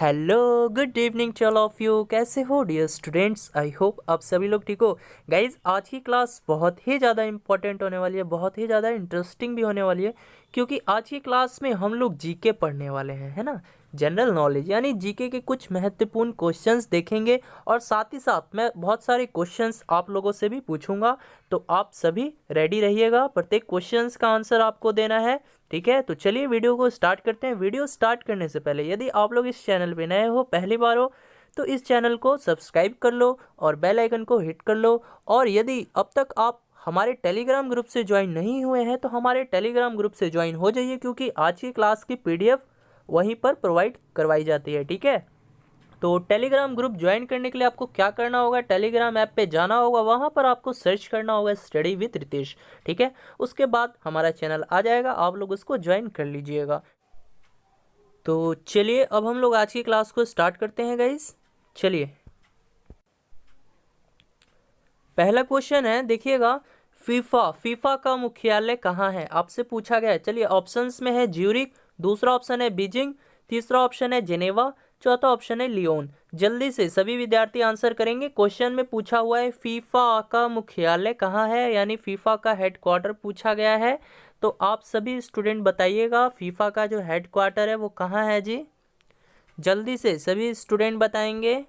Hello good evening to all of you. कैसे हो dear students? I hope आप सभी लोग ठीक हो। गाइज आज की क्लास बहुत ही ज़्यादा इंपॉर्टेंट होने वाली है, बहुत ही ज़्यादा इंटरेस्टिंग भी होने वाली है, क्योंकि आज की क्लास में हम लोग जीके पढ़ने वाले हैं, है ना। जनरल नॉलेज यानी जीके के कुछ महत्वपूर्ण क्वेश्चंस देखेंगे और साथ ही साथ मैं बहुत सारे क्वेश्चंस आप लोगों से भी पूछूंगा। तो आप सभी रेडी रहिएगा, प्रत्येक क्वेश्चंस का आंसर आपको देना है, ठीक है। तो चलिए वीडियो को स्टार्ट करते हैं। वीडियो स्टार्ट करने से पहले यदि आप लोग इस चैनल पे नए हो, पहली बार हो, तो इस चैनल को सब्सक्राइब कर लो और बेल आइकन को हिट कर लो। और यदि अब तक आप हमारे टेलीग्राम ग्रुप से ज्वाइन नहीं हुए हैं तो हमारे टेलीग्राम ग्रुप से ज्वाइन हो जाइए, क्योंकि आज की क्लास की पीडीएफ वहीं पर प्रोवाइड करवाई जाती है, ठीक है। तो टेलीग्राम ग्रुप ज्वाइन करने के लिए आपको क्या करना होगा, टेलीग्राम ऐप पे जाना होगा, वहाँ पर आपको सर्च करना होगा स्टडी विद रितेश, ठीक है। उसके बाद हमारा चैनल आ जाएगा, आप लोग उसको ज्वाइन कर लीजिएगा। तो चलिए अब हम लोग आज की क्लास को स्टार्ट करते हैं गाइस। चलिए पहला क्वेश्चन है, देखिएगा। फीफा का मुख्यालय कहाँ है, आपसे पूछा गया है। चलिए ऑप्शंस में है ज्यूरिक, दूसरा ऑप्शन है बीजिंग, तीसरा ऑप्शन है जेनेवा, चौथा ऑप्शन है लियोन। जल्दी से सभी विद्यार्थी आंसर करेंगे। क्वेश्चन में पूछा हुआ है फीफा का मुख्यालय कहाँ है, यानी फीफा का हेडक्वार्टर पूछा गया है। तो आप सभी स्टूडेंट बताइएगा फीफा का जो हेडक्वार्टर है वो कहाँ है जी। जल्दी से सभी स्टूडेंट बताएंगे।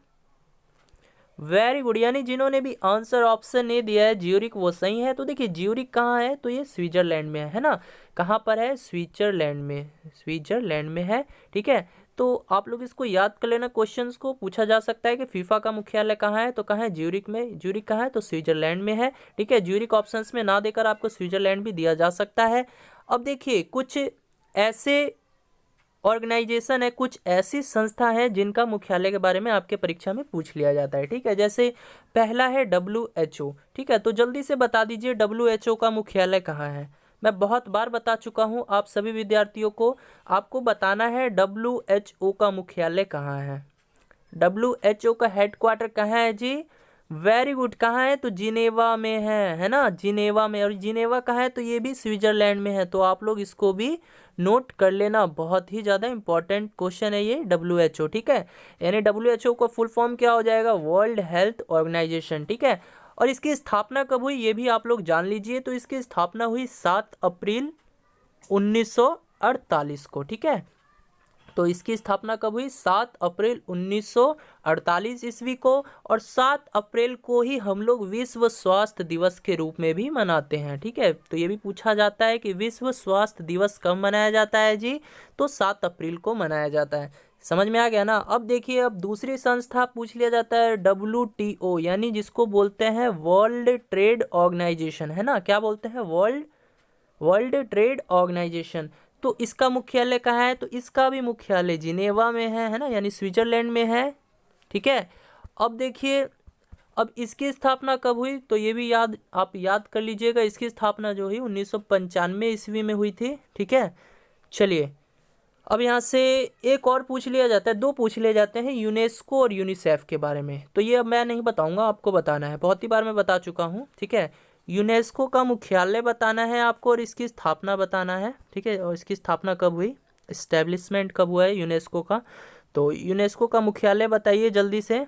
वेरी गुड, यानी जिन्होंने भी आंसर ऑप्शन ए दिया है ज्यूरिक वो सही है। तो देखिए ज्यूरिक कहाँ है, तो ये स्विट्जरलैंड में है ना। कहाँ पर है, स्विट्जरलैंड में, स्विट्जरलैंड में है, ठीक है। तो आप लोग इसको याद कर लेना, क्वेश्चंस को पूछा जा सकता है कि फीफा का मुख्यालय कहाँ है, तो कहाँ है, ज्यूरिक में। ज्यूरिक कहाँ है, तो स्विट्जरलैंड में है, ठीक है। ज्यूरिक ऑप्शंस में ना देकर आपको स्विट्जरलैंड भी दिया जा सकता है। अब देखिए कुछ ऐसे ऑर्गेनाइजेशन है, कुछ ऐसी संस्था है जिनका मुख्यालय के बारे में आपके परीक्षा में पूछ लिया जाता है, ठीक है। जैसे पहला है WHO, ठीक है। तो जल्दी से बता दीजिए WHO का मुख्यालय कहाँ है। मैं बहुत बार बता चुका हूँ आप सभी विद्यार्थियों को, आपको बताना है WHO का मुख्यालय कहाँ है। WHO का हेडक्वार्टर कहाँ है जी। वेरी गुड, कहाँ है, तो जिनेवा में है ना, जिनेवा में। और जिनेवा कहाँ है, तो ये भी स्विट्जरलैंड में है। तो आप लोग इसको भी नोट कर लेना, बहुत ही ज़्यादा इंपॉर्टेंट क्वेश्चन है ये WHO, ठीक है। यानी WHO का फुल फॉर्म क्या हो जाएगा, वर्ल्ड हेल्थ ऑर्गेनाइजेशन, ठीक है। और इसकी स्थापना कब हुई ये भी आप लोग जान लीजिए। तो इसकी स्थापना हुई 7 अप्रैल 1948 को, ठीक है। तो इसकी स्थापना कब हुई, 7 अप्रैल 1948 ईस्वी को। और 7 अप्रैल को ही हम लोग विश्व स्वास्थ्य दिवस के रूप में भी मनाते हैं, ठीक है। तो ये भी पूछा जाता है कि विश्व स्वास्थ्य दिवस कब मनाया जाता है जी, तो 7 अप्रैल को मनाया जाता है। समझ में आ गया ना। अब देखिए अब दूसरी संस्था पूछ लिया जाता है WTO, यानी जिसको बोलते हैं वर्ल्ड ट्रेड ऑर्गेनाइजेशन, है ना। क्या बोलते हैं, वर्ल्ड वर्ल्ड ट्रेड ऑर्गेनाइजेशन। तो इसका मुख्यालय कहाँ है, तो इसका भी मुख्यालय जिनेवा में है ना, यानी स्विट्जरलैंड में है, ठीक है। अब देखिए अब इसकी स्थापना कब हुई, तो ये भी आप याद कर लीजिएगा। इसकी स्थापना जो हुई 1995 ईस्वी में हुई थी, ठीक है। चलिए अब यहाँ से एक और पूछ लिया जाता है, दो पूछ लिए जाते हैं यूनेस्को और यूनिसेफ के बारे में। तो ये अब मैं नहीं बताऊंगा, आपको बताना है, बहुत ही बार मैं बता चुका हूँ, ठीक है। यूनेस्को का मुख्यालय बताना है आपको और इसकी स्थापना बताना है, ठीक है। और इसकी स्थापना कब हुई, इस्टेब्लिशमेंट कब हुआ है यूनेस्को का। तो यूनेस्को का मुख्यालय बताइए जल्दी से,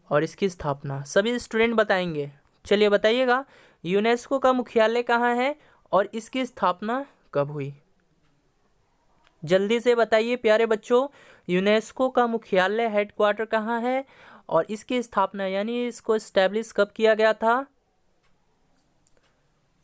और इसकी स्थापना सभी स्टूडेंट बताएंगे। चलिए बताइएगा यूनेस्को का मुख्यालय कहाँ है और इसकी स्थापना कब हुई। जल्दी से बताइए प्यारे बच्चों, यूनेस्को का मुख्यालय हेडक्वार्टर कहाँ है और इसकी स्थापना यानी इसको इस्टेब्लिश कब किया गया था।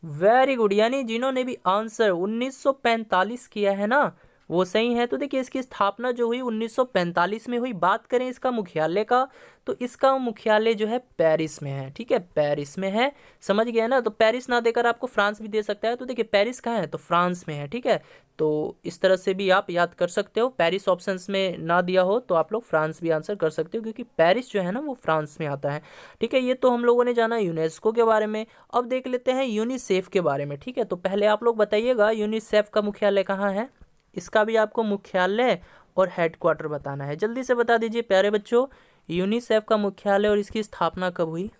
वेरी गुड, यानी जिन्होंने भी आंसर 1945 किया है ना वो सही है। तो देखिए इसकी स्थापना जो हुई 1945 में हुई। बात करें इसका मुख्यालय का, तो इसका मुख्यालय जो है पेरिस में है, ठीक है, पेरिस में है। समझ गया ना। तो पेरिस ना देकर आपको फ्रांस भी दे सकता है। तो देखिए पेरिस कहाँ है, तो फ्रांस में है, ठीक है। तो इस तरह से भी आप याद कर सकते हो। पेरिस ऑप्शंस में ना दिया हो तो आप लोग फ्रांस भी आंसर कर सकते हो, क्योंकि पेरिस जो है ना वो फ्रांस में आता है, ठीक है। ये तो हम लोगों ने जाना यूनेस्को के बारे में। अब देख लेते हैं यूनिसेफ के बारे में, ठीक है। तो पहले आप लोग बताइएगा यूनिसेफ का मुख्यालय कहाँ है। इसका भी आपको मुख्यालय और हेडक्वार्टर बताना है। जल्दी से बता दीजिए प्यारे बच्चों, यूनिसेफ का मुख्यालय और इसकी स्थापना कब हुई।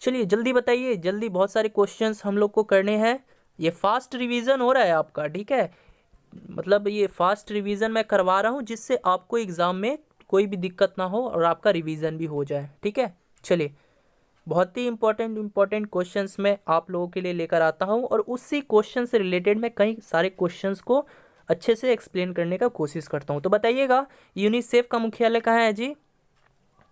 चलिए जल्दी बताइए, जल्दी, बहुत सारे क्वेश्चंस हम लोग को करने हैं। ये फास्ट रिवीजन हो रहा है आपका, ठीक है। मतलब ये फास्ट रिवीजन मैं करवा रहा हूँ जिससे आपको एग्ज़ाम में कोई भी दिक्कत ना हो और आपका रिवीजन भी हो जाए। ठीक है, चलिए बहुत ही इंपॉर्टेंट क्वेश्चंस मैं आप लोगों के लिए लेकर आता हूँ और उसी क्वेश्चन से रिलेटेड मैं कई सारे क्वेश्चंस को अच्छे से एक्सप्लेन करने का कोशिश करता हूँ। तो बताइएगा यूनिसेफ का मुख्यालय कहाँ है जी?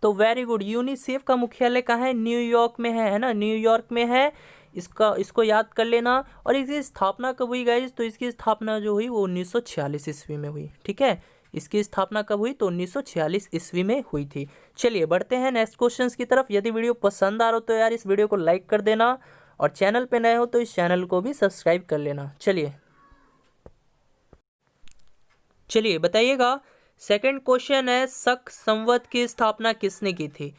तो वेरी गुड, यूनिसेफ का मुख्यालय कहाँ है? न्यूयॉर्क में है ना, न्यूयॉर्क में है। इसको याद कर लेना। और इसकी स्थापना कब हुई गाइस? तो इसकी स्थापना जो हुई वो 1946 ईस्वी में हुई। ठीक है, इसकी स्थापना कब हुई? तो 1946 ईस्वी में हुई थी। चलिए बढ़ते हैं नेक्स्ट क्वेश्चंस की तरफ। यदि वीडियो पसंद आ रहा हो तो यार इस वीडियो को लाइक कर देना और चैनल पे नए हो तो इस चैनल को भी सब्सक्राइब कर लेना। चलिए बताइएगा, सेकंड क्वेश्चन है शक संवत की स्थापना किसने की थी?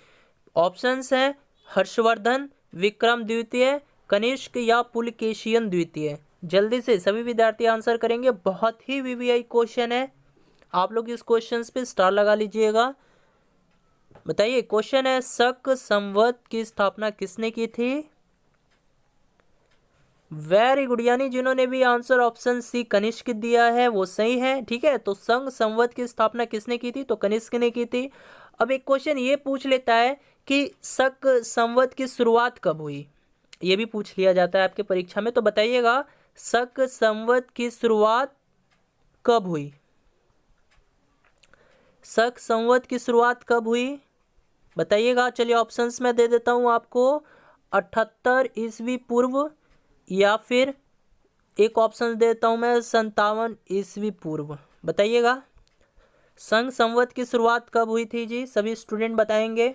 ऑप्शंस हैं हर्षवर्धन, विक्रम द्वितीय, कनिष्क या पुलकेशियन द्वितीय। जल्दी से सभी विद्यार्थी आंसर करेंगे, बहुत ही वीवीआई क्वेश्चन है, आप लोग इस क्वेश्चन पे स्टार लगा लीजिएगा। बताइए, क्वेश्चन है शक संवत की स्थापना किसने की थी? वेरी गुड, यानी जिन्होंने भी आंसर ऑप्शन सी कनिष्क दिया है वो सही है। ठीक है, तो संघ संवत की स्थापना किसने की थी? तो कनिष्क ने की थी। अब एक क्वेश्चन ये पूछ लेता है कि शक संवत की शुरुआत कब हुई, ये भी पूछ लिया जाता है आपके परीक्षा में। तो बताइएगा शक संवत की शुरुआत कब हुई? शक संवत की शुरुआत कब हुई बताइएगा। चलिए ऑप्शंस में दे देता हूं आपको, 78 ईस्वी पूर्व, या फिर एक ऑप्शन देता हूं मैं 57 ईस्वी पूर्व। बताइएगा संघ संवत की शुरुआत कब हुई थी जी? सभी स्टूडेंट बताएंगे।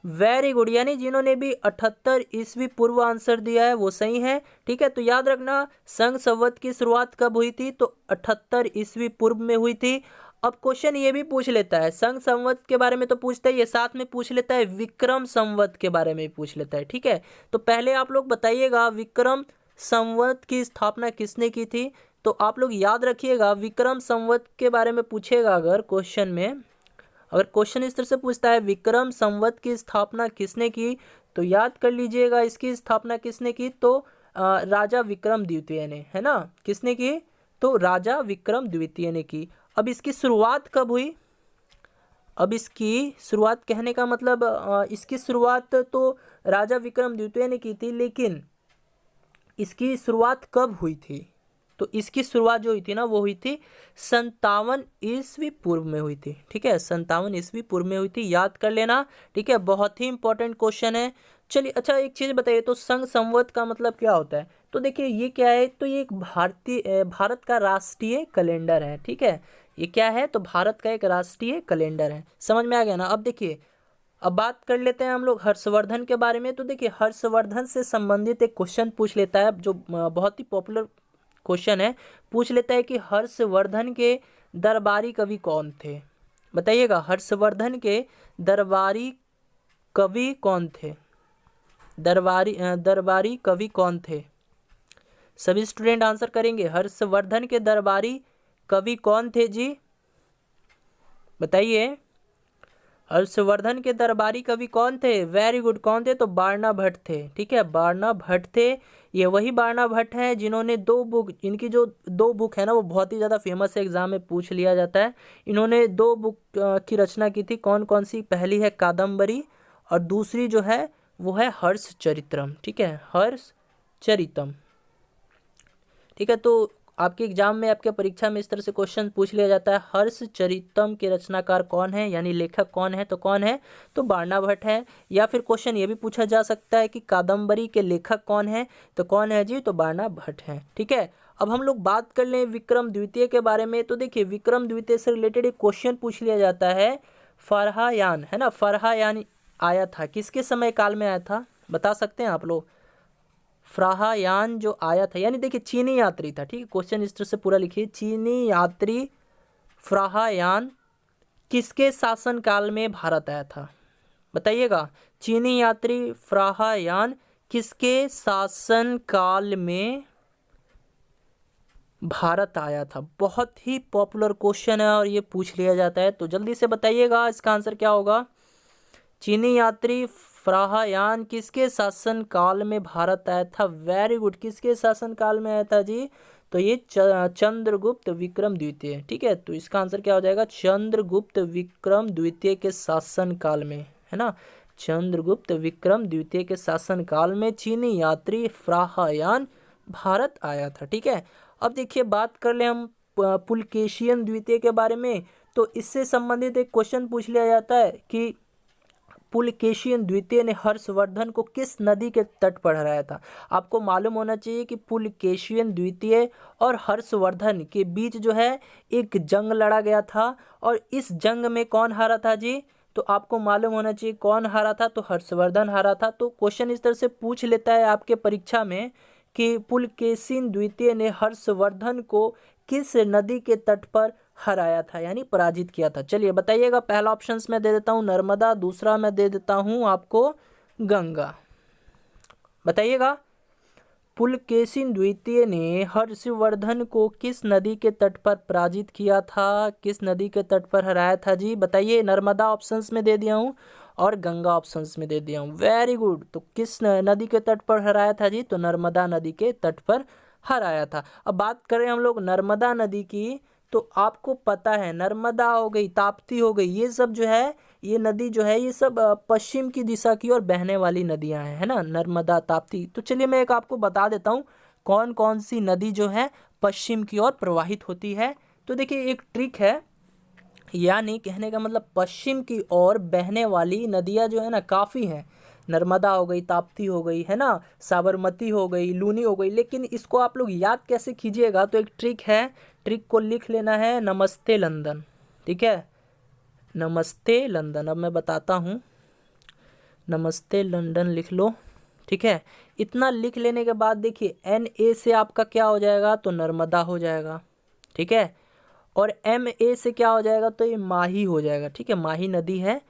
वेरी गुड, यानी जिन्होंने भी 78 ईस्वी पूर्व आंसर दिया है वो सही है। ठीक है, तो याद रखना संघ संवत की शुरुआत कब हुई थी? तो 78 ईस्वी पूर्व में हुई थी। अब क्वेश्चन ये भी पूछ लेता है, संघ संवत के बारे में तो पूछता है, ये साथ में पूछ लेता है विक्रम संवत के बारे में पूछ लेता है। ठीक है, तो पहले आप लोग बताइएगा विक्रम संवत की स्थापना किसने की थी? तो आप लोग याद रखिएगा, विक्रम संवत के बारे में पूछेगा अगर क्वेश्चन में, अगर क्वेश्चन इस तरह से पूछता है विक्रम संवत की स्थापना किसने की, तो याद कर लीजिएगा इसकी स्थापना किसने की? तो राजा विक्रम द्वितीय ने, है ना। किसने की? तो राजा विक्रम द्वितीय ने की। अब इसकी शुरुआत कब हुई? अब इसकी शुरुआत कहने का मतलब इसकी शुरुआत तो राजा विक्रम द्वितीय ने की थी, लेकिन इसकी शुरुआत कब हुई थी? तो इसकी शुरुआत जो हुई थी ना वो हुई थी 57 ईस्वी पूर्व में हुई थी। ठीक है, 57 ईस्वी पूर्व में हुई थी, याद कर लेना। ठीक है, बहुत ही इंपॉर्टेंट क्वेश्चन है। चलिए अच्छा एक चीज़ बताइए, तो संघ संवत का मतलब क्या होता है? तो देखिए ये क्या है, तो ये एक भारत का राष्ट्रीय कैलेंडर है। ठीक है, ये क्या है? तो भारत का एक राष्ट्रीय कैलेंडर है। समझ में आ गया ना? अब देखिए, अब बात कर लेते हैं हम लोग हर्षवर्धन के बारे में। तो देखिए हर्षवर्धन से संबंधित एक क्वेश्चन पूछ लेता है जो बहुत ही पॉपुलर क्वेश्चन है। पूछ लेता है कि हर्षवर्धन के दरबारी कवि कौन थे? बताइएगा हर्षवर्धन के दरबारी कवि कौन थे? दरबारी कवि कौन थे? सभी स्टूडेंट आंसर करेंगे, हर्षवर्धन के दरबारी कवि कौन थे जी? बताइए हर्षवर्धन के दरबारी कवि कौन थे? वेरी गुड, कौन थे? तो बारना भट्ट थे। ठीक है, बारना भट्ट थे। ये वही बारना भट्ट हैं जिन्होंने दो बुक, इनकी जो दो बुक है ना वो बहुत ही ज़्यादा फेमस है, एग्जाम में पूछ लिया जाता है। इन्होंने दो बुक की रचना की थी। कौन कौन सी? पहली है कादम्बरी और दूसरी जो है वो है हर्षचरितम। ठीक है, हर्षचरितम। ठीक है, तो आपके एग्जाम में, आपके परीक्षा में इस तरह से क्वेश्चन पूछ लिया जाता है, हर्षचरितम के रचनाकार कौन है, यानी लेखक कौन है? तो कौन है? तो बारना भट्ट है। या फिर क्वेश्चन ये भी पूछा जा सकता है कि कादम्बरी के लेखक कौन है? तो कौन है जी? तो बारना भट्ट है। ठीक है, अब हम लोग बात कर लें विक्रम द्वितीय के बारे में। तो देखिए विक्रम द्वितीय से रिलेटेड एक क्वेश्चन पूछ लिया जाता है, फरहायान, है ना, फरहायान आया था, किसके समय काल में आया था? बता सकते हैं आप लोग? फ्राहायान जो आया था, यानी देखिए चीनी यात्री था। ठीक है, क्वेश्चन इस तरह से पूरा लिखिए, चीनी यात्री फ्राहायान किसके शासन काल में भारत आया था? बताइएगा चीनी यात्री फ्राहायान किसके शासन काल में भारत आया था? बहुत ही पॉपुलर क्वेश्चन है और ये पूछ लिया जाता है, तो जल्दी से बताइएगा इसका आंसर क्या होगा। चीनी यात्री फ्राहायान किसके शासन काल में भारत आया था? वेरी गुड, किसके शासन काल में आया था जी? तो ये चंद्रगुप्त विक्रम द्वितीय, ठीक है। तो इसका आंसर क्या हो जाएगा, चंद्रगुप्त विक्रम द्वितीय के शासन काल में, है ना। चंद्रगुप्त विक्रम द्वितीय के शासन काल में चीनी यात्री फ्राहयान भारत आया था, ठीक है। अब देखिए बात कर ले हम पुलकेशियन द्वितीय के बारे में। तो इससे संबंधित एक क्वेश्चन पूछ लिया जाता है कि पुलकेशियन द्वितीय ने हर्षवर्धन को किस नदी के तट पर हराया था। आपको मालूम होना चाहिए कि पुलकेशियन द्वितीय और हर्षवर्धन के बीच जो है एक जंग लड़ा गया था, और इस जंग में कौन हारा था जी, तो आपको मालूम होना चाहिए कौन हारा था, तो हर्षवर्धन हारा था। तो क्वेश्चन इस तरह से पूछ लेता है आपके परीक्षा में कि पुलकेशिन द्वितीय ने हर्षवर्धन को किस नदी के तट पर हराया था, यानी पराजित किया था। चलिए बताइएगा। पहला ऑप्शन मैं दे देता हूँ नर्मदा, दूसरा मैं दे देता हूँ आपको गंगा। बताइएगा, पुलकेशिन द्वितीय ने हर्षवर्धन को किस नदी के तट पर पराजित किया था, किस नदी के तट पर हराया था जी, बताइए। नर्मदा ऑप्शंस में दे दिया हूँ और गंगा ऑप्शंस में दे दिया हूँ। Very good. तो किस नदी के तट पर हराया था जी, तो नर्मदा नदी के तट पर हराया था। अब बात करें हम लोग नर्मदा नदी की, तो आपको पता है नर्मदा हो गई, ताप्ती हो गई, ये सब जो है, ये नदी जो है, ये सब पश्चिम की दिशा की ओर बहने वाली नदियां हैं, है ना, नर्मदा ताप्ती। तो चलिए मैं एक आपको बता देता हूँ कौन कौन सी नदी जो है पश्चिम की ओर प्रवाहित होती है। तो देखिए एक ट्रिक है, यानी कहने का मतलब पश्चिम की ओर बहने वाली नदियां जो है ना काफ़ी हैं। नर्मदा हो गई, ताप्ती हो गई, है ना, साबरमती हो गई, लूनी हो गई। लेकिन इसको आप लोग याद कैसे कीजिएगा, तो एक ट्रिक है, ट्रिक को लिख लेना है, नमस्ते लंदन, ठीक है, नमस्ते लंदन। अब मैं बताता हूँ, नमस्ते लंदन लिख लो, ठीक है। इतना लिख लेने के बाद देखिए NA से आपका क्या हो जाएगा, तो नर्मदा हो जाएगा, ठीक है। और MA से क्या हो जाएगा, तो ये माही हो जाएगा, ठीक है। माही नदी है,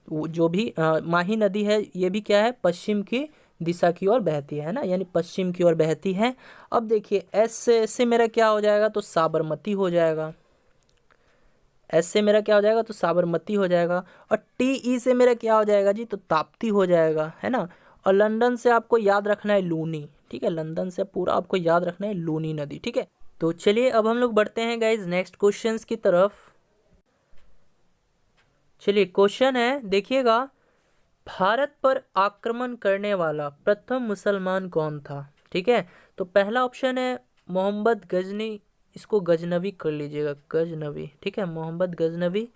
जो भी माही नदी है, ये भी क्या है, पश्चिम की दिशा की ओर बहती है ना, यानी पश्चिम की ओर बहती है। अब देखिए S से मेरा क्या हो जाएगा, तो साबरमती हो जाएगा। S से मेरा क्या हो जाएगा, तो साबरमती हो जाएगा। और TE से मेरा क्या हो जाएगा जी, तो ताप्ती हो जाएगा, है ना। और लंदन से आपको याद रखना है लूनी, ठीक है, लंदन से पूरा आपको याद रखना है लूनी नदी, ठीक है। तो चलिए अब हम लोग बढ़ते हैं गाइज नेक्स्ट क्वेश्चंस की तरफ। चलिए क्वेश्चन है, देखिएगा, भारत पर आक्रमण करने वाला प्रथम मुसलमान कौन था, ठीक है। तो पहला ऑप्शन है मोहम्मद गजनी, इसको गजनवी कर लीजिएगा, गजनवी, ठीक है, मोहम्मद गजनवी।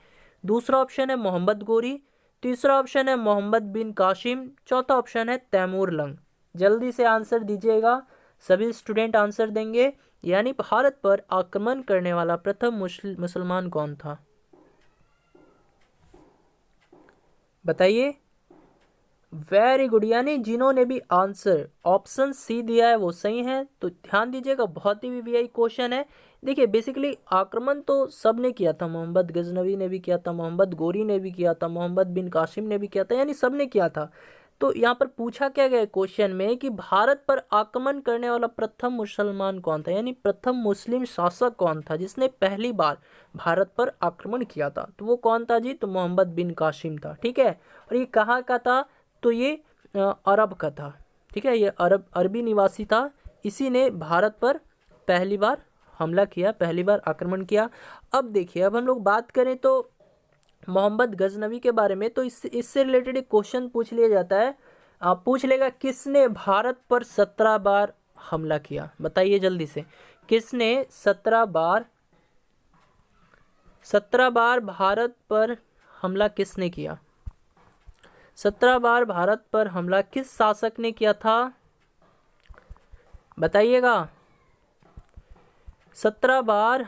दूसरा ऑप्शन है मोहम्मद गोरी। तीसरा ऑप्शन है मोहम्मद बिन कासिम। चौथा ऑप्शन है तैमूर लंग। जल्दी से आंसर दीजिएगा, सभी स्टूडेंट आंसर देंगे। यानी भारत पर आक्रमण करने वाला प्रथम मुसलमान कौन था, बताइए। वेरी गुड, यानी जिन्होंने भी आंसर ऑप्शन सी दिया है वो सही है। तो ध्यान दीजिएगा, बहुत ही वीवीआई क्वेश्चन है। देखिए बेसिकली आक्रमण तो सब ने किया था, मोहम्मद गजनवी ने भी किया था, मोहम्मद गोरी ने भी किया था, मोहम्मद बिन कासिम ने भी किया था, यानी सब ने किया था। तो यहाँ पर पूछा क्या गया क्वेश्चन में कि भारत पर आक्रमण करने वाला प्रथम मुसलमान कौन था, यानी प्रथम मुस्लिम शासक कौन था जिसने पहली बार भारत पर आक्रमण किया था। तो वो कौन था जी, तो मोहम्मद बिन कासिम था, ठीक है। और ये कहाँ का था, तो ये अरब का था, ठीक है, ये अरबी निवासी था। इसी ने भारत पर पहली बार हमला किया, पहली बार आक्रमण किया। अब देखिए, अब हम लोग बात करें तो मोहम्मद गजनवी के बारे में, तो इससे रिलेटेड एक क्वेश्चन पूछ लिया जाता है। आप पूछ लेगा किसने भारत पर 17 बार हमला किया, बताइए जल्दी से, किसने 17 बार भारत पर हमला किसने किया, 17 बार भारत पर हमला किस शासक ने किया था, बताइएगा। 17 बार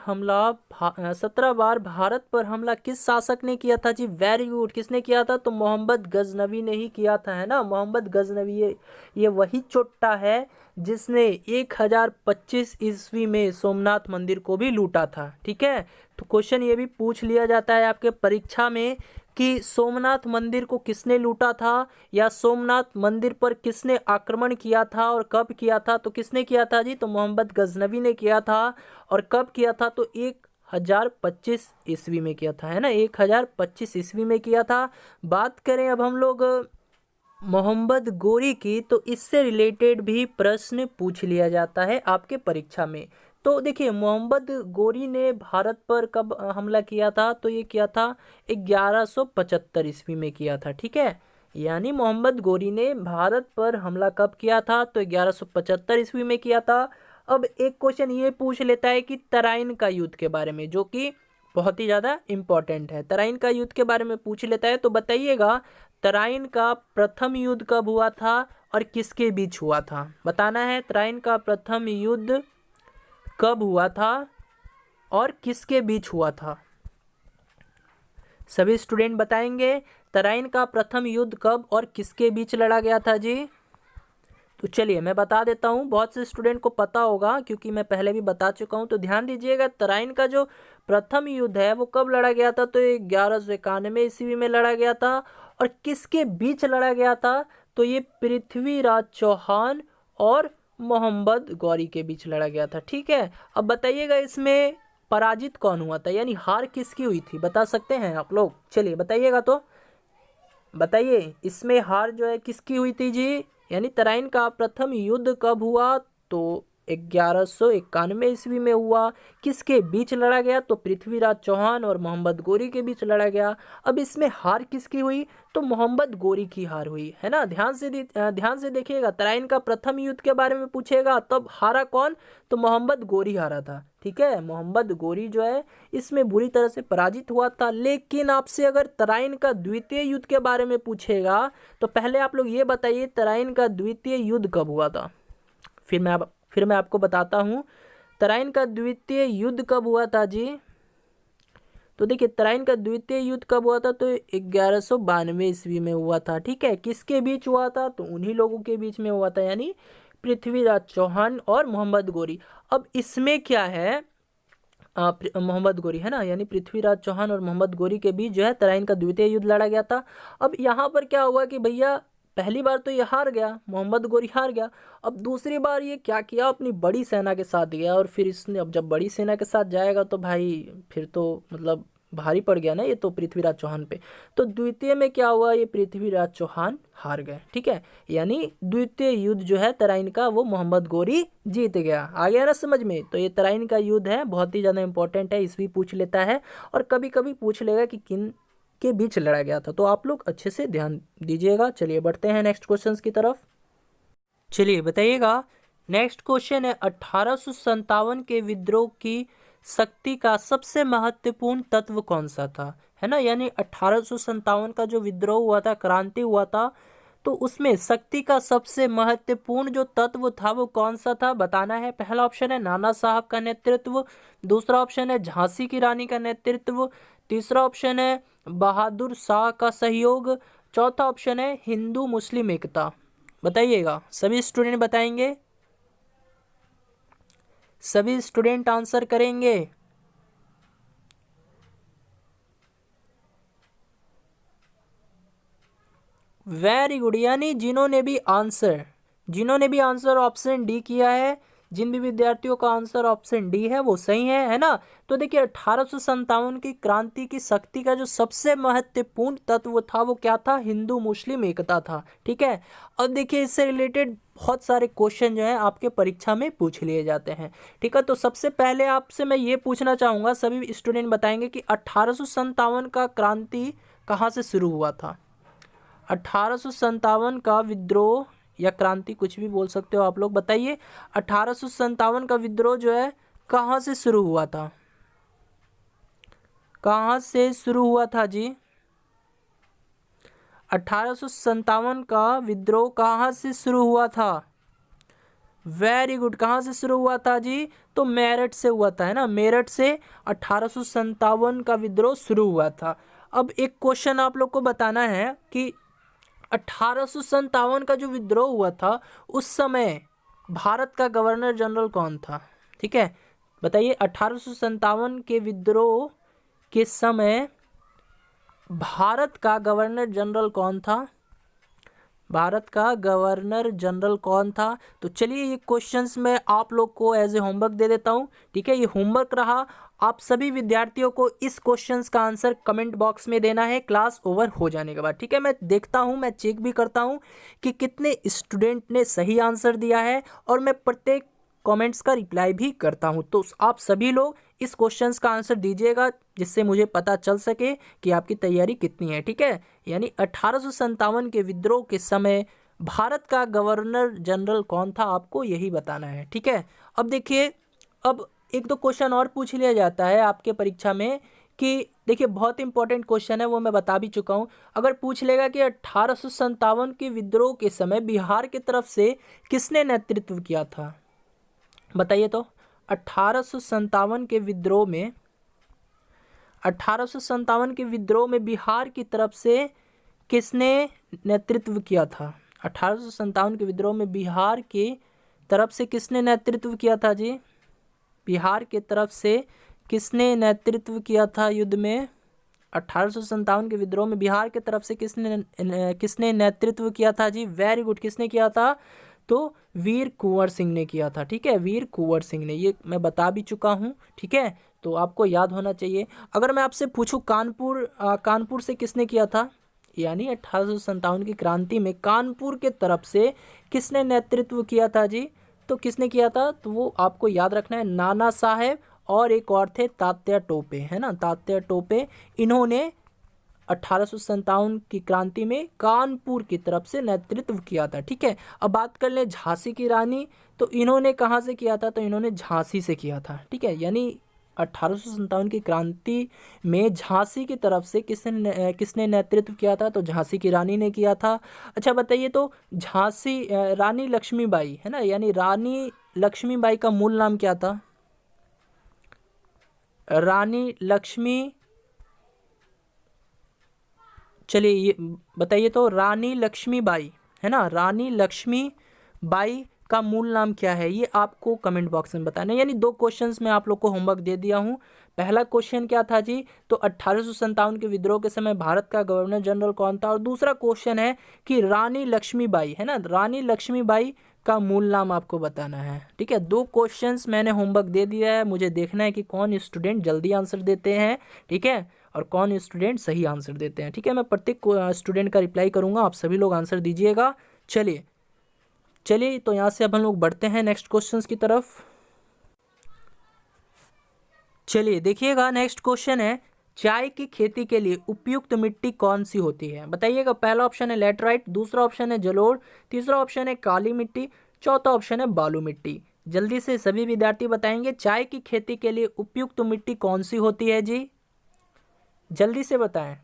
भारत पर हमला किस शासक ने किया था जी, वेरी गुड, किसने किया था, तो मोहम्मद गजनवी ने ही किया था, है ना। मोहम्मद गजनवी ये वही चोट्टा है जिसने 1025 ईस्वी में सोमनाथ मंदिर को भी लूटा था, ठीक है। तो क्वेश्चन ये भी पूछ लिया जाता है आपके परीक्षा में कि सोमनाथ मंदिर को किसने लूटा था, या सोमनाथ मंदिर पर किसने आक्रमण किया था और कब किया था। तो किसने किया था जी, तो मोहम्मद गजनवी ने किया था। और कब किया था, तो 1025 ईस्वी में किया था, है ना, 1025 ईस्वी में किया था। बात करें अब हम लोग मोहम्मद गोरी की, तो इससे रिलेटेड भी प्रश्न पूछ लिया जाता है आपके परीक्षा में। तो देखिए मोहम्मद गोरी ने भारत पर कब हमला किया था, तो ये किया था 1175 ईस्वी में किया था। ठीक है, यानी मोहम्मद गोरी ने भारत पर हमला कब किया था, तो 1175 ईस्वी में किया था। अब एक क्वेश्चन ये पूछ लेता है कि तराइन का युद्ध के बारे में, जो कि बहुत ही ज़्यादा इम्पोर्टेंट है। तराइन का युद्ध के बारे में पूछ लेता है, तो बताइएगा तराइन का प्रथम युद्ध कब हुआ था और किसके बीच हुआ था। बताना है तराइन का प्रथम युद्ध कब हुआ था और किसके बीच हुआ था। सभी स्टूडेंट बताएंगे तराइन का प्रथम युद्ध कब और किसके बीच लड़ा गया था जी। तो चलिए मैं बता देता हूँ, बहुत से स्टूडेंट को पता होगा क्योंकि मैं पहले भी बता चुका हूँ। तो ध्यान दीजिएगा, तराइन का जो प्रथम युद्ध है वो कब लड़ा गया था, तो 1191 ईस्वी में लड़ा गया था। और किसके बीच लड़ा गया था, तो ये पृथ्वीराज चौहान और मोहम्मद गौरी के बीच लड़ा गया था। ठीक है, अब बताइएगा इसमें पराजित कौन हुआ था, यानी हार किसकी हुई थी, बता सकते हैं आप लोग। चलिए बताइएगा, तो बताइए इसमें हार जो है किसकी हुई थी जी। यानी तराइन का प्रथम युद्ध कब हुआ, तो 1191 ईस्वी में हुआ। किसके बीच लड़ा गया, तो पृथ्वीराज चौहान और मोहम्मद गोरी के बीच लड़ा गया। अब इसमें हार किसकी हुई, तो मोहम्मद गोरी की हार हुई है ना। ध्यान से देखिएगा, तराइन का प्रथम युद्ध के बारे में पूछेगा तब हारा कौन, तो मोहम्मद गोरी हारा था। ठीक है, मोहम्मद गोरी जो है इसमें बुरी तरह से पराजित हुआ था। लेकिन आपसे अगर तराइन का द्वितीय युद्ध के बारे में पूछेगा तो पहले आप लोग ये बताइए तराइन का द्वितीय युद्ध कब हुआ था। फिर मैं आपको बताता हूँ तराइन का द्वितीय युद्ध कब हुआ था जी। तो देखिए तराइन का द्वितीय युद्ध कब हुआ था, तो 1192 ईस्वी में हुआ था। ठीक है, किसके बीच हुआ था, तो उन्हीं लोगों के बीच में हुआ था, यानी पृथ्वीराज चौहान और मोहम्मद गोरी। अब इसमें क्या है, मोहम्मद गोरी है ना, यानी पृथ्वीराज चौहान और मोहम्मद गोरी के बीच जो है तराइन का द्वितीय युद्ध लड़ा गया था। अब यहाँ पर क्या हुआ कि भैया पहली बार तो ये हार गया, मोहम्मद गोरी हार गया। अब दूसरी बार ये क्या किया, अपनी बड़ी सेना के साथ गया। और फिर इसने, अब जब बड़ी सेना के साथ जाएगा तो भाई फिर तो मतलब भारी पड़ गया ना ये तो पृथ्वीराज चौहान पे। तो द्वितीय में क्या हुआ, ये पृथ्वीराज चौहान हार गए। ठीक है, यानी द्वितीय युद्ध जो है तराइन का वो मोहम्मद गोरी जीत गया। आ गया ना समझ में। तो ये तराइन का युद्ध है, बहुत ही ज़्यादा इंपॉर्टेंट है, इसलिए पूछ लेता है और कभी कभी पूछ लेगा कि किन के बीच लड़ा गया था। तो आप लोग अच्छे से ध्यान दीजिएगा। चलिए बढ़ते हैं नेक्स्ट क्वेश्चन की तरफ। चलिए बताइएगा, नेक्स्ट क्वेश्चन है 1857 के विद्रोह की शक्ति का सबसे महत्वपूर्ण तत्व कौन सा था, है ना। यानी 1857 का जो विद्रोह हुआ था, क्रांति हुआ था, तो उसमें शक्ति का सबसे महत्वपूर्ण जो तत्व था वो कौन सा था, बताना है। पहला ऑप्शन है नाना साहब का नेतृत्व, दूसरा ऑप्शन है झांसी की रानी का नेतृत्व, तीसरा ऑप्शन है बहादुर शाह का सहयोग, चौथा ऑप्शन है हिंदू मुस्लिम एकता। बताइएगा, सभी स्टूडेंट बताएंगे, सभी स्टूडेंट आंसर करेंगे। वेरी गुड, यानी जिन्होंने भी आंसर ऑप्शन डी किया है, जिन भी विद्यार्थियों का आंसर ऑप्शन डी है वो सही है ना। तो देखिए 1857 की क्रांति की शक्ति का जो सबसे महत्वपूर्ण तत्व था वो क्या था, हिंदू मुस्लिम एकता था। ठीक है, अब देखिए इससे रिलेटेड बहुत सारे क्वेश्चन जो है आपके परीक्षा में पूछ लिए जाते हैं। ठीक है, तो सबसे पहले आपसे मैं ये पूछना चाहूँगा, सभी स्टूडेंट बताएंगे कि 1857 का क्रांति कहाँ से शुरू हुआ था। 1857 का विद्रोह या क्रांति, कुछ भी बोल सकते हो आप लोग, बताइए 1857 का विद्रोह जो है कहाँ से शुरू हुआ था, कहाँ से शुरू हुआ था जी। 1857 का विद्रोह कहाँ से शुरू हुआ था, वेरी गुड, कहाँ से शुरू हुआ था जी, तो मेरठ से हुआ था, है ना। मेरठ से 1857 का विद्रोह शुरू हुआ था। अब एक क्वेश्चन आप लोग को बताना है कि 1857 का जो विद्रोह हुआ था उस समय भारत का गवर्नर जनरल कौन था। ठीक है, बताइए 1857 के विद्रोह के समय भारत का गवर्नर जनरल कौन था, भारत का गवर्नर जनरल कौन था। तो चलिए ये क्वेश्चंस मैं आप लोग को एज ए होमवर्क दे देता हूँ। ठीक है, ये होमवर्क रहा, आप सभी विद्यार्थियों को इस क्वेश्चंस का आंसर कमेंट बॉक्स में देना है क्लास ओवर हो जाने के बाद। ठीक है, मैं देखता हूँ, मैं चेक भी करता हूँ कि कितने स्टूडेंट ने सही आंसर दिया है और मैं प्रत्येक कमेंट्स का रिप्लाई भी करता हूं। तो आप सभी लोग इस क्वेश्चंस का आंसर दीजिएगा, जिससे मुझे पता चल सके कि आपकी तैयारी कितनी है। ठीक है, यानी 1857 के विद्रोह के समय भारत का गवर्नर जनरल कौन था, आपको यही बताना है। ठीक है, अब देखिए, अब एक दो क्वेश्चन और पूछ लिया जाता है आपके परीक्षा में कि देखिए बहुत इंपॉर्टेंट क्वेश्चन है, वो मैं बता भी चुका हूँ। अगर पूछ लेगा कि 1857 के विद्रोह के समय बिहार की तरफ से किसने नेतृत्व किया था, बताइए तो। 1857 के विद्रोह में 1857 के विद्रोह में बिहार की तरफ से किसने नेतृत्व किया था। 1857 के विद्रोह में बिहार की तरफ से किसने नेतृत्व किया था जी, बिहार की तरफ से किसने नेतृत्व किया था युद्ध में। 1857 के विद्रोह में बिहार की तरफ से किसने नेतृत्व किया था जी, वेरी गुड, किसने किया था, तो वीर कुंवर सिंह ने किया था। ठीक है, वीर कुंवर सिंह ने, ये मैं बता भी चुका हूँ। ठीक है, तो आपको याद होना चाहिए। अगर मैं आपसे पूछूं कानपुर से किसने किया था, यानी 1857 की क्रांति में कानपुर के तरफ से किसने नेतृत्व किया था जी, तो किसने किया था, तो वो आपको याद रखना है, नाना साहेब और एक और थे तात्या टोपे, है ना, तात्या टोपे। इन्होंने 1857 की क्रांति में कानपुर की तरफ से नेतृत्व किया था। ठीक है, अब बात कर ले झांसी की रानी, तो इन्होंने कहाँ से किया था, तो इन्होंने झांसी से किया था। ठीक है, यानी 1857 की क्रांति में झांसी की तरफ से किसने नेतृत्व किया था, तो झांसी की रानी ने किया था। अच्छा बताइए तो, झांसी रानी लक्ष्मीबाई, है ना, यानी रानी लक्ष्मीबाई का मूल नाम क्या था, रानी लक्ष्मी, चलिए ये बताइए तो, रानी लक्ष्मीबाई, है ना, रानी लक्ष्मीबाई का मूल नाम क्या है, ये आपको कमेंट बॉक्स में बताना है। यानी दो क्वेश्चंस मैं आप लोग को होमवर्क दे दिया हूँ। पहला क्वेश्चन क्या था जी, तो 1857 के विद्रोह के समय भारत का गवर्नर जनरल कौन था, और दूसरा क्वेश्चन है कि रानी लक्ष्मीबाई, है ना, रानी लक्ष्मीबाई का मूल नाम आपको बताना है। ठीक है, दो क्वेश्चंस मैंने होमवर्क दे दिया है, मुझे देखना है कि कौन स्टूडेंट जल्दी आंसर देते हैं। ठीक है, और कौन स्टूडेंट सही आंसर देते हैं। ठीक है, मैं प्रत्येक स्टूडेंट का रिप्लाई करूंगा, आप सभी लोग आंसर दीजिएगा। चलिए तो यहाँ से अब हम लोग बढ़ते हैं नेक्स्ट क्वेश्चंस की तरफ। चलिए देखिएगा, नेक्स्ट क्वेश्चन है, चाय की खेती के लिए उपयुक्त मिट्टी कौन सी होती है, बताइएगा। पहला ऑप्शन है लैटराइट, दूसरा ऑप्शन है जलोढ़, तीसरा ऑप्शन है काली मिट्टी, चौथा ऑप्शन है बालू मिट्टी। जल्दी से सभी विद्यार्थी बताएंगे, चाय की खेती के लिए उपयुक्त मिट्टी कौन सी होती है जी, जल्दी से बताएं।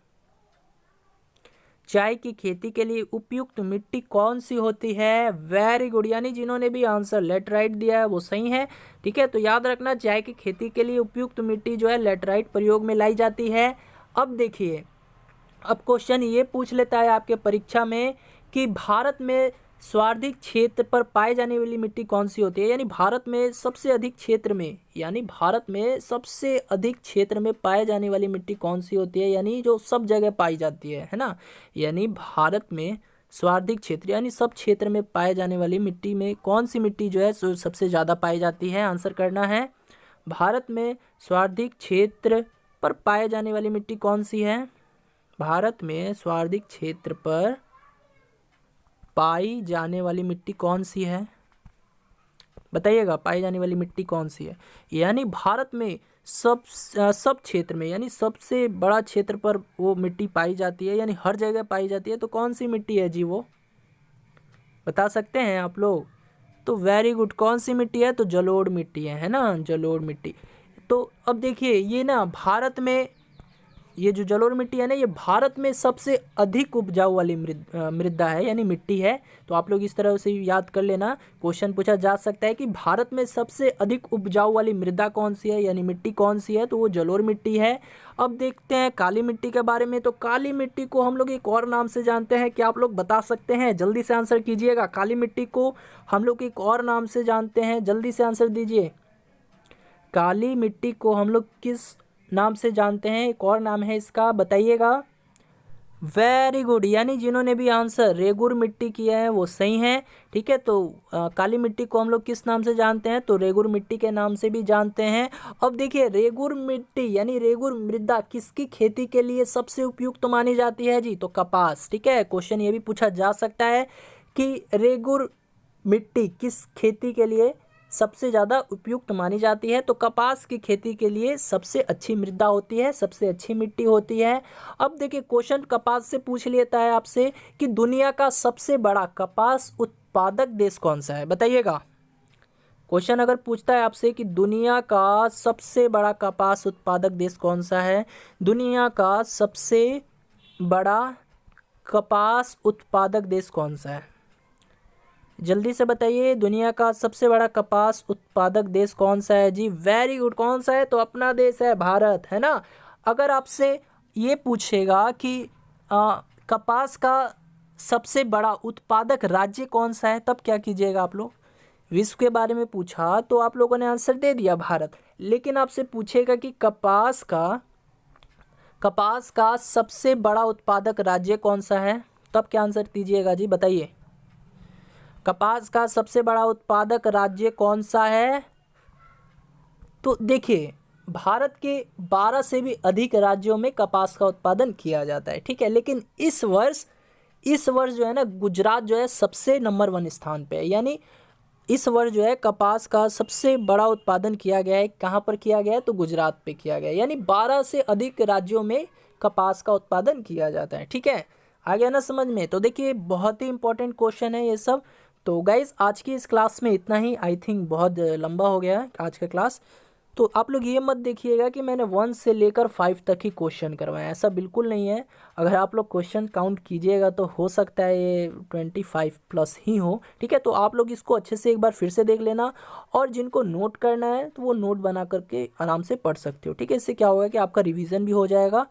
चाय की खेती के लिए उपयुक्त मिट्टी कौन सी होती है, वेरी गुड, यानी जिन्होंने भी आंसर लेटराइट दिया है वो सही है। ठीक है, तो याद रखना, चाय की खेती के लिए उपयुक्त मिट्टी जो है लेटराइट प्रयोग में लाई जाती है। अब देखिए, अब क्वेश्चन ये पूछ लेता है आपके परीक्षा में कि भारत में सर्वाधिक क्षेत्र पर पाई जाने वाली मिट्टी कौन सी होती है, यानी भारत में सबसे अधिक क्षेत्र में, यानी भारत में सबसे अधिक क्षेत्र में पाए जाने वाली मिट्टी कौन सी होती है, यानी जो सब जगह पाई जाती है ना, यानी भारत में सर्वाधिक क्षेत्र यानी सब क्षेत्र में पाए जाने वाली मिट्टी में कौन सी मिट्टी जो है सबसे ज़्यादा पाई जाती है, आंसर करना है। भारत में सर्वाधिक क्षेत्र पर पाए जाने वाली मिट्टी कौन सी है, भारत में सर्वाधिक क्षेत्र पर पाई जाने वाली मिट्टी कौन सी है, बताइएगा, पाई जाने वाली मिट्टी कौन सी है। यानी भारत में सब क्षेत्र में, यानी सबसे बड़ा क्षेत्र पर वो मिट्टी पाई जाती है, यानी हर जगह पाई जाती है, तो कौन सी मिट्टी है जी, वो बता सकते हैं आप लोग, तो वेरी गुड, कौन सी मिट्टी है, तो जलोढ़ मिट्टी है ना, जलोढ़ मिट्टी। तो अब देखिए, ये ना भारत में ये जो जलोढ़ मिट्टी है ना, ये भारत में सबसे अधिक उपजाऊ वाली मृदा है, यानी मिट्टी है। तो आप लोग इस तरह से याद कर लेना, क्वेश्चन पूछा जा सकता है कि भारत में सबसे अधिक उपजाऊ वाली मृदा कौन सी है, यानी मिट्टी कौन सी है, तो वो जलोढ़ मिट्टी है। अब देखते हैं काली मिट्टी के बारे में, तो काली मिट्टी को हम लोग एक और नाम से जानते हैं, क्या आप लोग बता सकते हैं, जल्दी से आंसर कीजिएगा। काली मिट्टी को हम लोग एक और नाम से जानते हैं, जल्दी से आंसर दीजिए। काली मिट्टी को हम लोग किस नाम से जानते हैं, एक और नाम है इसका, बताइएगा। वेरी गुड, यानी जिन्होंने भी आंसर रेगुर मिट्टी किया है वो सही है। ठीक है, तो काली मिट्टी को हम लोग किस नाम से जानते हैं, तो रेगुर मिट्टी के नाम से भी जानते हैं। अब देखिए, रेगुर मिट्टी यानी रेगुर मृदा किसकी खेती के लिए सबसे उपयुक्त मानी जाती है जी, तो कपास। ठीक है, क्वेश्चन ये भी पूछा जा सकता है कि रेगुर मिट्टी किस खेती के लिए सबसे ज़्यादा उपयुक्त मानी जाती है? तो कपास की खेती के लिए सबसे अच्छी मृदा होती है, सबसे अच्छी मिट्टी होती है। अब देखिए क्वेश्चन कपास से पूछ लेता है आपसे कि दुनिया का सबसे बड़ा कपास उत्पादक देश कौन सा है, बताइएगा। क्वेश्चन अगर पूछता है आपसे कि दुनिया का सबसे बड़ा कपास उत्पादक देश कौन सा है, दुनिया का सबसे बड़ा कपास उत्पादक देश कौन सा है, जल्दी से बताइए। दुनिया का सबसे बड़ा कपास उत्पादक देश कौन सा है जी? वेरी गुड, कौन सा है? तो अपना देश है भारत, है ना। अगर आपसे ये पूछेगा कि कपास का सबसे बड़ा उत्पादक राज्य कौन सा है, तब क्या कीजिएगा आप लोग? विश्व के बारे में पूछा तो आप लोगों ने आंसर दे दिया भारत, लेकिन आपसे पूछेगा कि कपास का सबसे बड़ा उत्पादक राज्य कौन सा है, तब क्या आंसर दीजिएगा जी, बताइए। कपास का सबसे बड़ा उत्पादक राज्य कौन सा है? तो देखिए भारत के 12 से भी अधिक राज्यों में कपास का उत्पादन किया जाता है, ठीक है। लेकिन इस वर्ष जो है ना, गुजरात जो है सबसे नंबर 1 स्थान पे है। यानी इस वर्ष जो है कपास का सबसे बड़ा उत्पादन किया गया है। कहाँ पर किया गया है? तो गुजरात पे किया गया है। यानी 12 से अधिक राज्यों में कपास का उत्पादन किया जाता है, ठीक है। आ गया ना समझ में? तो देखिए बहुत ही इंपॉर्टेंट क्वेश्चन है ये सब। तो गाइज आज की इस क्लास में इतना ही। आई थिंक बहुत लंबा हो गया है आज का क्लास। तो आप लोग ये मत देखिएगा कि मैंने 1 से लेकर 5 तक ही क्वेश्चन करवाए, ऐसा बिल्कुल नहीं है। अगर आप लोग क्वेश्चन काउंट कीजिएगा तो हो सकता है ये 25 प्लस ही हो, ठीक है। तो आप लोग इसको अच्छे से एक बार फिर से देख लेना, और जिनको नोट करना है तो वो नोट बना करके आराम से पढ़ सकते हो, ठीक है। इससे क्या होगा कि आपका रिवीजन भी हो जाएगा।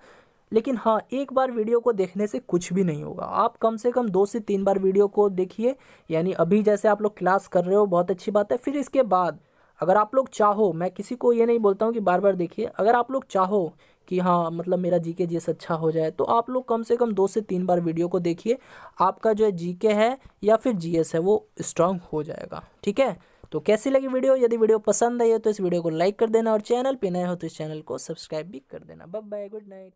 लेकिन हाँ, एक बार वीडियो को देखने से कुछ भी नहीं होगा। आप कम से कम 2 से 3 बार वीडियो को देखिए। यानी अभी जैसे आप लोग क्लास कर रहे हो, बहुत अच्छी बात है। फिर इसके बाद अगर आप लोग चाहो, मैं किसी को ये नहीं बोलता हूँ कि बार बार देखिए, अगर आप लोग चाहो कि हाँ मतलब मेरा जीके जीएस अच्छा हो जाए, तो आप लोग कम से कम 2 से 3 बार वीडियो को देखिए। आपका जो है जीके है या फिर जीएस है वो स्ट्रांग हो जाएगा, ठीक है। तो कैसी लगी वीडियो? यदि वीडियो पसंद आई है तो इस वीडियो को लाइक कर देना, और चैनल पे नए हो तो इस चैनल को सब्सक्राइब भी कर देना। Bye bye, good night.